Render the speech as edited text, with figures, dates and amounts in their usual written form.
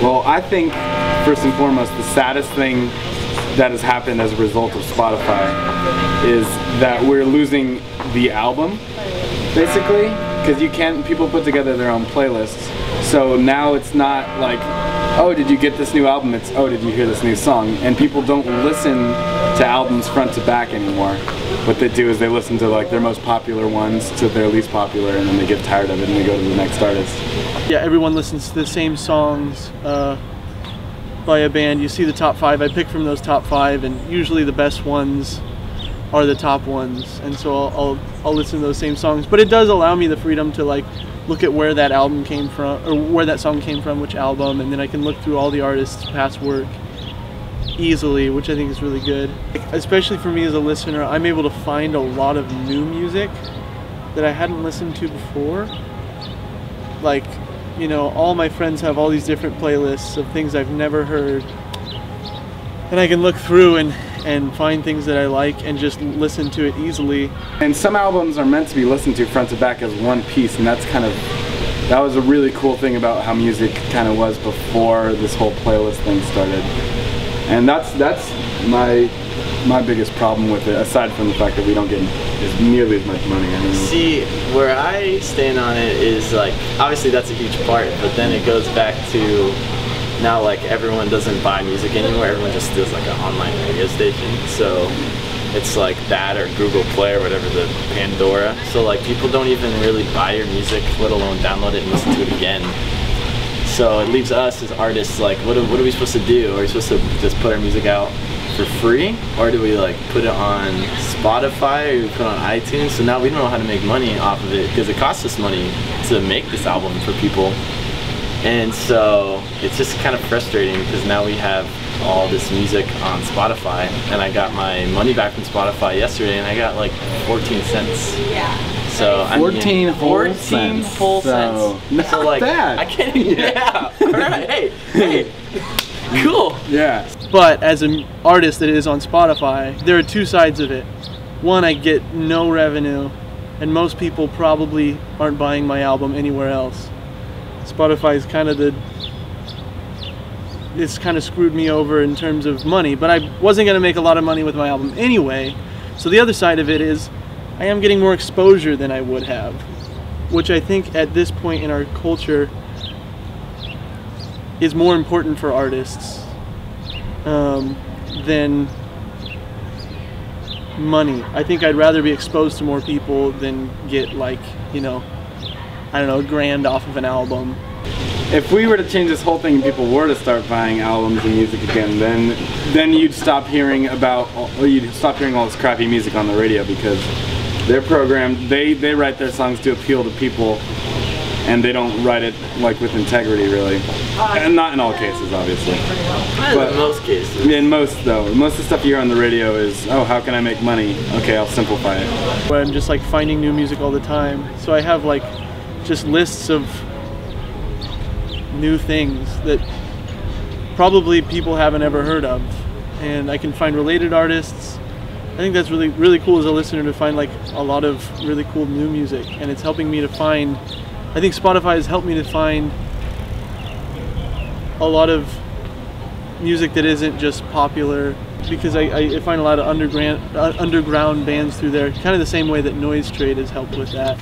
Well, I think first and foremost, the saddest thing that has happened as a result of Spotify is that we're losing the album, basically, because people put together their own playlists. So now it's not like, oh, did you get this new album? It's, oh, did you hear this new song? And people don't listen to albums front to back anymore. What they do is they listen to like their most popular ones to their least popular, and then they get tired of it and they go to the next artist. Yeah, everyone listens to the same songs by a band. You see the top 5, I pick from those top 5, and usually the best ones are the top ones, and so I'll listen to those same songs. But it does allow me the freedom to like look at where that album came from, or where that song came from, which album, and then I can look through all the artists' past work easily, which I think is really good. Especially for me as a listener, I'm able to find a lot of new music that I hadn't listened to before. Like, you know, all my friends have all these different playlists of things I've never heard, and I can look through and find things that I like and just listen to it easily. And some albums are meant to be listened to front to back as one piece, and that was a really cool thing about how music kind of was before this whole playlist thing started. And that's my biggest problem with it, aside from the fact that we don't get nearly as much money. I mean, see, where I stand on it is like, obviously that's a huge part, but then it goes back to now like everyone doesn't buy music anymore, everyone just does like an online radio station. So it's like that or Google Play or whatever, the Pandora. So like people don't even really buy your music, let alone download it and listen to it again. So it leaves us as artists like, what are we supposed to do? Are we supposed to just put our music out for free? Or do we like put it on Spotify, or we put it on iTunes? So now we don't know how to make money off of it because it costs us money to make this album for people. And so it's just kind of frustrating because now we have all this music on Spotify, and I got my money back from Spotify yesterday and I got like 14 cents. Yeah. So 14 whole cents. So not like, bad. I can't even, yeah. All right, hey, cool. Yeah. But as an artist that is on Spotify, there are two sides of it. One, I get no revenue, and most people probably aren't buying my album anywhere else. Spotify is it's kind of screwed me over in terms of money, but I wasn't going to make a lot of money with my album anyway. So the other side of it is I am getting more exposure than I would have, which I think at this point in our culture is more important for artists than money. I think I'd rather be exposed to more people than get like, you know, I don't know, $1,000 off of an album. If we were to change this whole thing and people were to start buying albums and music again, then you'd stop hearing all this crappy music on the radio, because they're programmed, they write their songs to appeal to people, and they don't write it like with integrity, really. And not in all cases, obviously. But in most cases. In most, though. Most of the stuff you hear on the radio is, oh, how can I make money? Okay, I'll simplify it. Where I'm just like finding new music all the time. So I have like just lists of new things that probably people haven't ever heard of, and I can find related artists. I think that's really, really cool as a listener to find like a lot of really cool new music, and it's helping me to find, I think Spotify has helped me to find a lot of music that isn't just popular, because I find a lot of underground bands through there, kind of the same way that Noise Trade has helped with that.